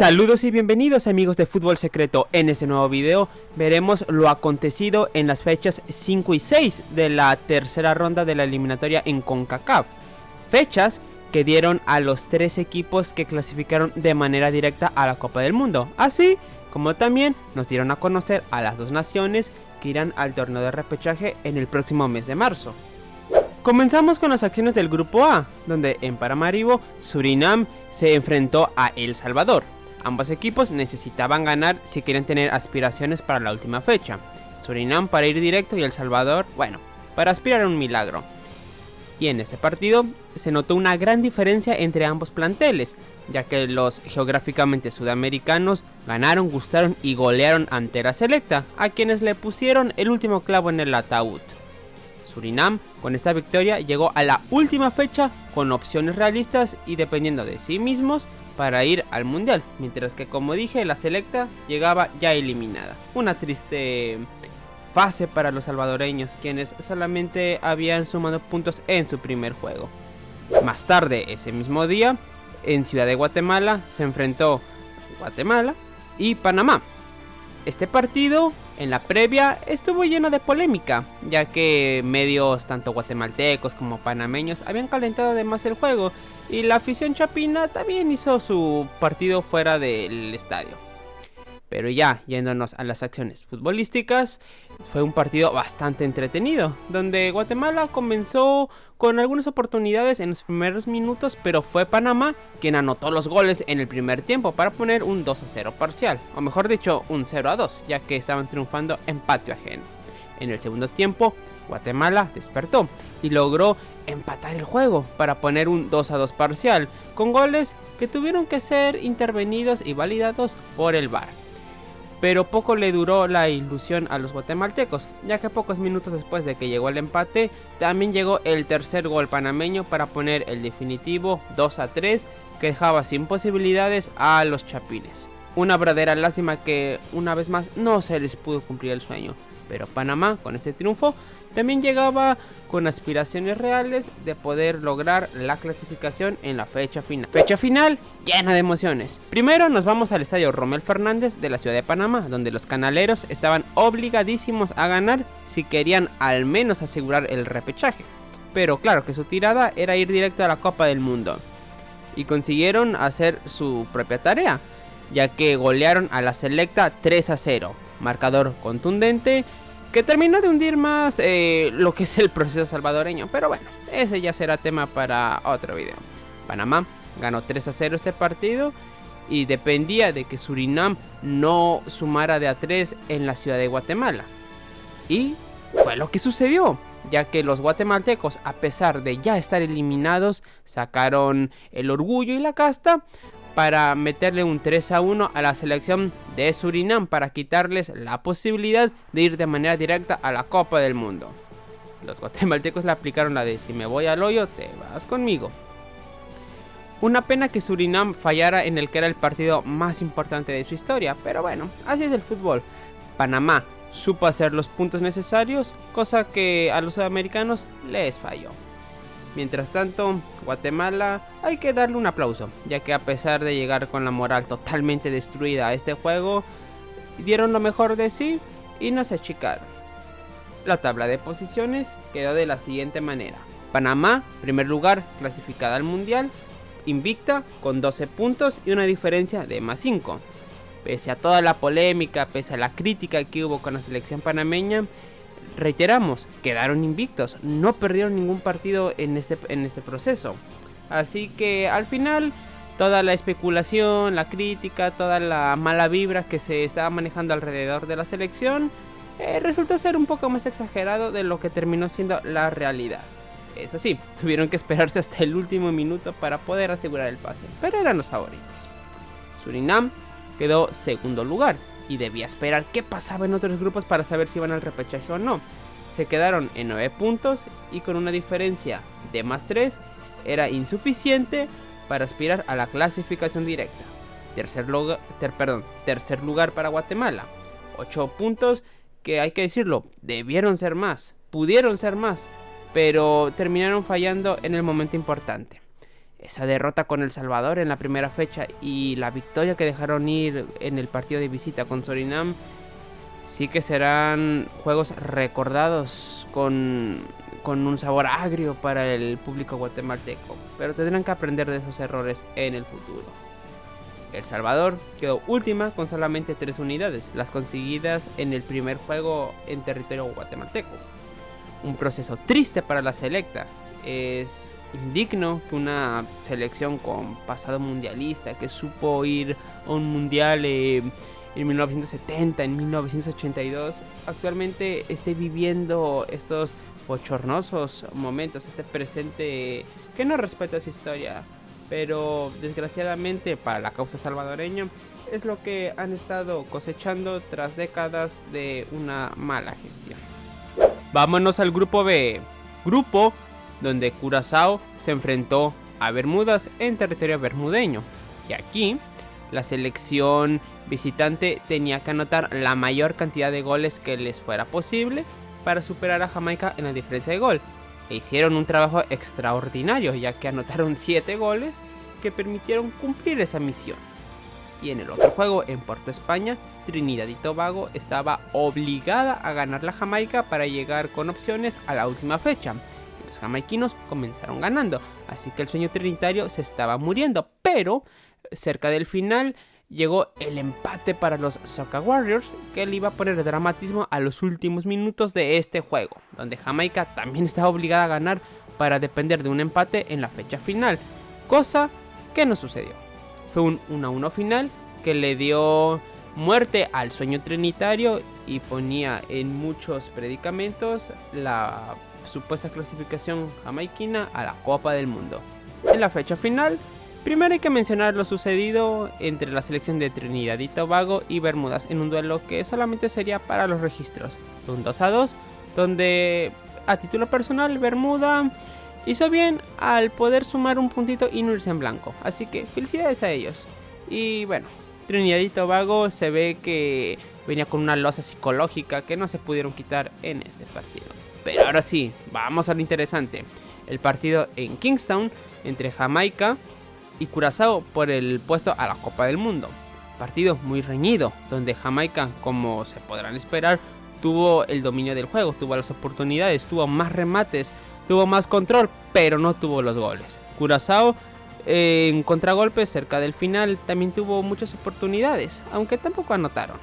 Saludos y bienvenidos amigos de Fútbol Secreto. En este nuevo video veremos lo acontecido en las fechas 5 y 6 de la tercera ronda de la eliminatoria en CONCACAF. Fechas que dieron a los 3 equipos que clasificaron de manera directa a la Copa del Mundo, así como también nos dieron a conocer a las 2 naciones que irán al torneo de repechaje en el próximo mes de marzo. Comenzamos con las acciones del grupo A, donde en Paramaribo, Surinam se enfrentó a El Salvador. Ambos equipos necesitaban ganar si querían tener aspiraciones para la última fecha. Surinam para ir directo y El Salvador, bueno, para aspirar a un milagro. Y en este partido se notó una gran diferencia entre ambos planteles, ya que los geográficamente sudamericanos ganaron, gustaron y golearon ante la selecta, a quienes le pusieron el último clavo en el ataúd. Surinam con esta victoria llegó a la última fecha con opciones realistas y dependiendo de sí mismos para ir al mundial, mientras que como dije la selecta llegaba ya eliminada. Una triste fase para los salvadoreños, quienes solamente habían sumado puntos en su primer juego. Más tarde ese mismo día, en Ciudad de Guatemala se enfrentó Guatemala y Panamá. Este partido en la previa estuvo lleno de polémica, ya que medios tanto guatemaltecos como panameños habían calentado de más el juego y la afición chapina también hizo su partido fuera del estadio. Pero ya yéndonos a las acciones futbolísticas, fue un partido bastante entretenido, donde Guatemala comenzó con algunas oportunidades en los primeros minutos, pero fue Panamá quien anotó los goles en el primer tiempo para poner un 2-0 parcial, o mejor dicho un 0-2, ya que estaban triunfando en patio ajeno. En el segundo tiempo, Guatemala despertó y logró empatar el juego para poner un 2-2 parcial, con goles que tuvieron que ser intervenidos y validados por el VAR. Pero poco le duró la ilusión a los guatemaltecos, ya que pocos minutos después de que llegó el empate, también llegó el tercer gol panameño para poner el definitivo 2-3, que dejaba sin posibilidades a los chapines. Una verdadera lástima que una vez más no se les pudo cumplir el sueño, pero Panamá con este triunfo también llegaba con aspiraciones reales de poder lograr la clasificación en la fecha final. Fecha final llena de emociones. Primero nos vamos al estadio Rommel Fernández de la ciudad de Panamá, donde los canaleros estaban obligadísimos a ganar si querían al menos asegurar el repechaje. Pero claro que su tirada era ir directo a la Copa del Mundo. Y consiguieron hacer su propia tarea, ya que golearon a la selecta 3-0. Marcador contundente que terminó de hundir más lo que es el proceso salvadoreño. Pero bueno, ese ya será tema para otro video. Panamá ganó 3-0 este partido y dependía de que Surinam no sumara de a 3 en la ciudad de Guatemala. Y fue lo que sucedió, ya que los guatemaltecos, a pesar de ya estar eliminados, sacaron el orgullo y la casta para meterle un 3-1 a la selección de Surinam para quitarles la posibilidad de ir de manera directa a la Copa del Mundo. Los guatemaltecos le aplicaron la de si me voy al hoyo, te vas conmigo. Una pena que Surinam fallara en el que era el partido más importante de su historia, pero bueno, así es el fútbol. Panamá supo hacer los puntos necesarios, cosa que a los sudamericanos les falló. Mientras tanto, Guatemala hay que darle un aplauso, ya que a pesar de llegar con la moral totalmente destruida a este juego, dieron lo mejor de sí y no se achicaron. La tabla de posiciones quedó de la siguiente manera. Panamá, primer lugar, clasificada al mundial, invicta con 12 puntos y una diferencia de +5. Pese a toda la polémica, pese a la crítica que hubo con la selección panameña, reiteramos, quedaron invictos, no perdieron ningún partido en este proceso. Así que al final toda la especulación, la crítica, toda la mala vibra que se estaba manejando alrededor de la selección resultó ser un poco más exagerado de lo que terminó siendo la realidad. Eso sí, tuvieron que esperarse hasta el último minuto para poder asegurar el pase, pero eran los favoritos. Surinam quedó segundo lugar y debía esperar qué pasaba en otros grupos para saber si iban al repechaje o no. Se quedaron en 9 puntos y con una diferencia de +3 era insuficiente para aspirar a la clasificación directa. Tercer lugar para Guatemala, 8 puntos que hay que decirlo, debieron ser más, pudieron ser más, pero terminaron fallando en el momento importante. esa derrota con El Salvador en la primera fecha y la victoria que dejaron ir en el partido de visita con Surinam, sí que serán juegos recordados con un sabor agrio para el público guatemalteco, pero tendrán que aprender de esos errores en el futuro. El Salvador quedó última con solamente 3 unidades, las conseguidas en el primer juego en territorio guatemalteco. Un proceso triste para la selecta. Es indigno que una selección con pasado mundialista, que supo ir a un mundial en 1970, en 1982, actualmente esté viviendo estos bochornosos momentos, este presente que no respeta su historia. Pero desgraciadamente para la causa salvadoreña es lo que han estado cosechando tras décadas de una mala gestión. Vámonos al grupo B, grupo donde Curazao se enfrentó a Bermudas en territorio bermudeño. Y aquí la selección visitante tenía que anotar la mayor cantidad de goles que les fuera posible para superar a Jamaica en la diferencia de gol. E hicieron un trabajo extraordinario, ya que anotaron 7 goles que permitieron cumplir esa misión. Y en el otro juego, en Puerto España, Trinidad y Tobago estaba obligada a ganar la Jamaica para llegar con opciones a la última fecha. Y los jamaiquinos comenzaron ganando, así que el sueño trinitario se estaba muriendo, pero cerca del final llegó el empate para los Soca Warriors, que le iba a poner dramatismo a los últimos minutos de este juego, donde Jamaica también estaba obligada a ganar para depender de un empate en la fecha final, cosa que no sucedió. Fue un 1-1 final que le dio muerte al sueño trinitario y ponía en muchos predicamentos la supuesta clasificación jamaiquina a la Copa del Mundo. En la fecha final, primero hay que mencionar lo sucedido entre la selección de Trinidad y Tobago y Bermudas en un duelo que solamente sería para los registros. Un 2-2, donde a título personal Bermuda hizo bien al poder sumar un puntito y no irse en blanco. Así que felicidades a ellos. Y bueno, Trinidad y Tobago se ve que venía con una losa psicológica que no se pudieron quitar en este partido. Pero ahora sí, vamos a lo interesante. El partido en Kingstown entre Jamaica y Curazao por el puesto a la Copa del Mundo. Partido muy reñido, donde Jamaica, como se podrán esperar, tuvo el dominio del juego, tuvo las oportunidades, tuvo más remates, tuvo más control, pero no tuvo los goles. Curazao en contragolpes cerca del final también tuvo muchas oportunidades, aunque tampoco anotaron.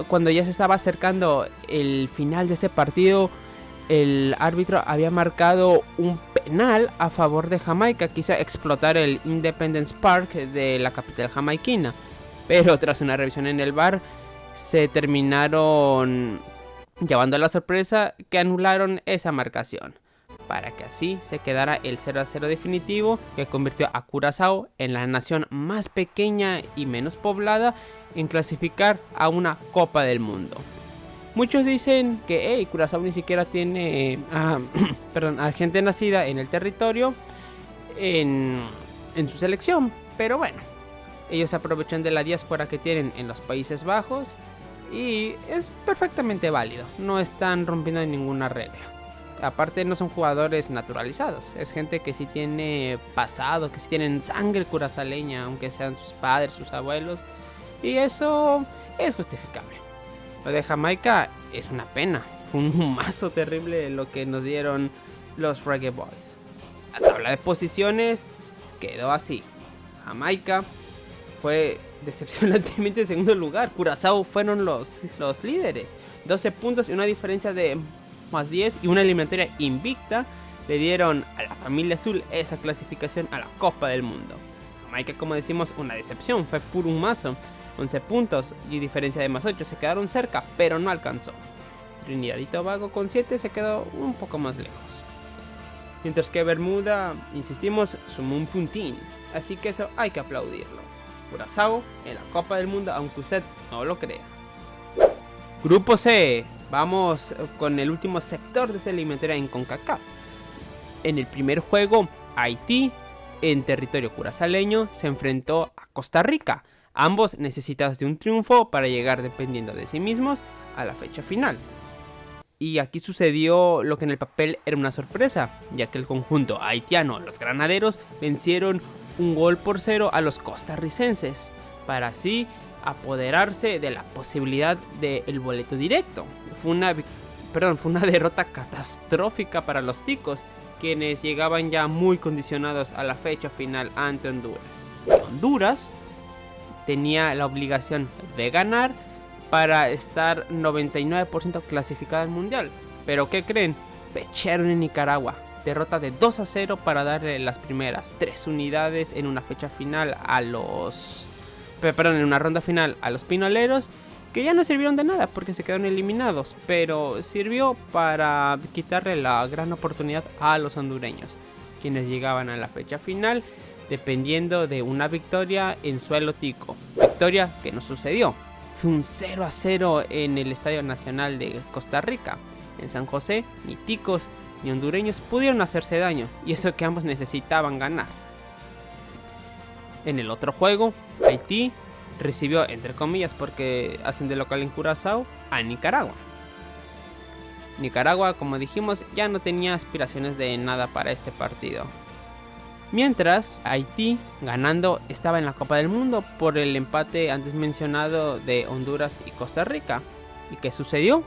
Cuando ya se estaba acercando el final de este partido, el árbitro había marcado un penal a favor de Jamaica. Quiso explotar el Independence Park de la capital jamaiquina, pero tras una revisión en el VAR se terminaron llevando la sorpresa que anularon esa marcación, para que así se quedara el 0-0 definitivo que convirtió a Curazao en la nación más pequeña y menos poblada en clasificar a una Copa del Mundo. Muchos dicen que Curazao ni siquiera tiene a gente nacida en el territorio en su selección, pero bueno, ellos aprovechan de la diáspora que tienen en los Países Bajos y es perfectamente válido, no están rompiendo ninguna regla. Aparte no son jugadores naturalizados, es gente que sí tiene pasado, que sí tienen sangre curazaleña, aunque sean sus padres, sus abuelos, y eso es justificable. Lo de Jamaica es una pena, fue un humazo terrible lo que nos dieron los Reggae Boys. La tabla de posiciones quedó así. Jamaica fue decepcionantemente en segundo lugar. Curazao fueron los líderes. 12 puntos y una diferencia de más 10 y una eliminatoria invicta le dieron a la familia azul esa clasificación a la Copa del Mundo. Jamaica, como decimos, una decepción, fue puro humazo. 11 puntos y diferencia de más 8, se quedaron cerca, pero no alcanzó. Trinidad y Tobago con 7 se quedó un poco más lejos. Mientras que Bermuda, insistimos, sumó un puntín, así que eso hay que aplaudirlo. Curazao en la Copa del Mundo, aunque usted no lo crea. Grupo C, vamos con el último sector de esta eliminatoria en CONCACAF. En el primer juego, Haití, en territorio curazaleño, se enfrentó a Costa Rica. Ambos necesitados de un triunfo para llegar dependiendo de sí mismos a la fecha final. Y aquí sucedió lo que en el papel era una sorpresa, ya que el conjunto haitiano, los granaderos, vencieron 1-0 a los costarricenses, para así apoderarse de la posibilidad del boleto directo. Fue una derrota catastrófica para los ticos, quienes llegaban ya muy condicionados a la fecha final ante Honduras. Honduras tenía la obligación de ganar para estar 99% clasificada al mundial. Pero ¿qué creen? Pecharon en Nicaragua. Derrota de 2-0 para darle las primeras 3 unidades en una fecha final en una ronda final a los pinoleros, que ya no sirvieron de nada porque se quedaron eliminados, pero sirvió para quitarle la gran oportunidad a los hondureños, quienes llegaban a la fecha final dependiendo de una victoria en suelo tico, victoria que no sucedió. Fue un 0-0 en el Estadio Nacional de Costa Rica. En San José, ni ticos ni hondureños pudieron hacerse daño, y eso que ambos necesitaban ganar. En el otro juego, Haití recibió, entre comillas, porque hacen de local en Curazao, a Nicaragua. Nicaragua, como dijimos, ya no tenía aspiraciones de nada para este partido. Mientras, Haití, ganando, estaba en la Copa del Mundo por el empate antes mencionado de Honduras y Costa Rica. ¿Y qué sucedió?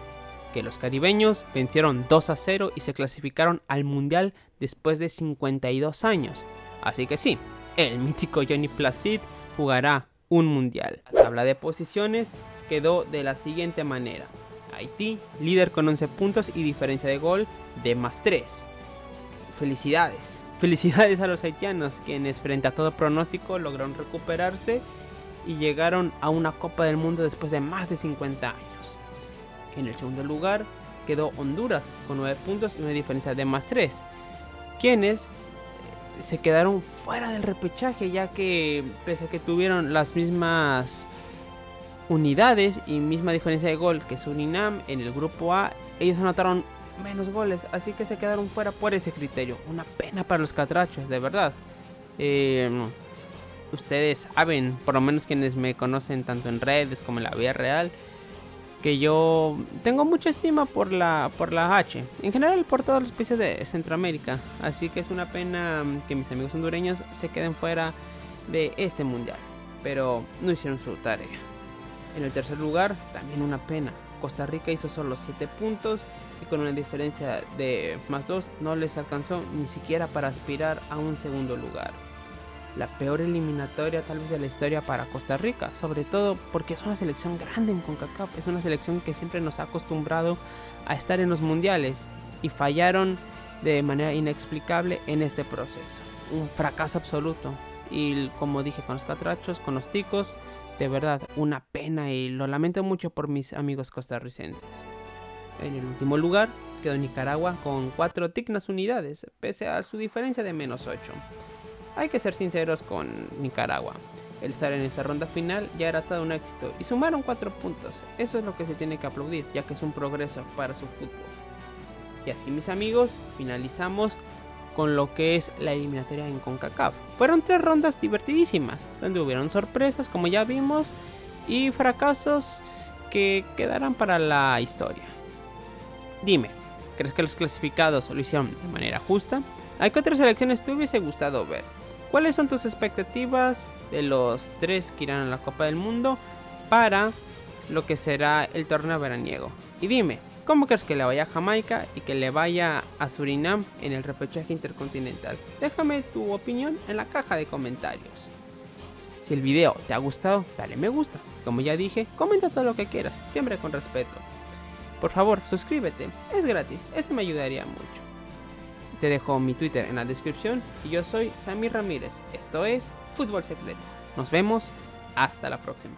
Que los caribeños vencieron 2-0 y se clasificaron al Mundial después de 52 años. Así que sí, el mítico Johnny Placid jugará un Mundial. La tabla de posiciones quedó de la siguiente manera. Haití, líder con 11 puntos y diferencia de gol de +3. Felicidades a los haitianos, quienes frente a todo pronóstico lograron recuperarse y llegaron a una Copa del Mundo después de más de 50 años. En el segundo lugar quedó Honduras con 9 puntos y una diferencia de +3, quienes se quedaron fuera del repechaje, ya que pese a que tuvieron las mismas unidades y misma diferencia de gol que Surinam en el grupo A, ellos anotaron menos goles, así que se quedaron fuera por ese criterio. Una pena para los catrachos, de verdad. Ustedes saben, por lo menos quienes me conocen tanto en redes como en la vida real, que yo tengo mucha estima por la H, en general por todos los países de Centroamérica, así que es una pena que mis amigos hondureños se queden fuera de este mundial, pero no hicieron su tarea. En el tercer lugar, también una pena, Costa Rica hizo solo 7 puntos y con una diferencia de +2 no les alcanzó ni siquiera para aspirar a un segundo lugar. La peor eliminatoria tal vez de la historia para Costa Rica, sobre todo porque es una selección grande en CONCACAF, es una selección que siempre nos ha acostumbrado a estar en los mundiales y fallaron de manera inexplicable en este proceso. Un fracaso absoluto, y como dije con los catrachos, con los ticos, de verdad una pena y lo lamento mucho por mis amigos costarricenses. En el último lugar quedó Nicaragua con 4 dignas unidades, pese a su diferencia de -8. Hay que ser sinceros con Nicaragua. El estar en esta ronda final ya era todo un éxito y sumaron 4 puntos. Eso es lo que se tiene que aplaudir, ya que es un progreso para su fútbol. Y así, mis amigos, finalizamos con lo que es la eliminatoria en CONCACAF. Fueron 3 rondas divertidísimas, donde hubieron sorpresas, como ya vimos, y fracasos que quedarán para la historia. Dime, ¿crees que los clasificados lo hicieron de manera justa? ¿A qué otras selecciones te hubiese gustado ver? ¿Cuáles son tus expectativas de los 3 que irán a la Copa del Mundo para lo que será el torneo veraniego? Y dime, ¿cómo crees que le vaya a Jamaica y que le vaya a Surinam en el repechaje intercontinental? Déjame tu opinión en la caja de comentarios. Si el video te ha gustado, dale me gusta. Como ya dije, comenta todo lo que quieras, siempre con respeto. Por favor, suscríbete, es gratis, eso me ayudaría mucho. Te dejo mi Twitter en la descripción y yo soy Samir Ramírez. Esto es Fútbol Secreto. Nos vemos, hasta la próxima.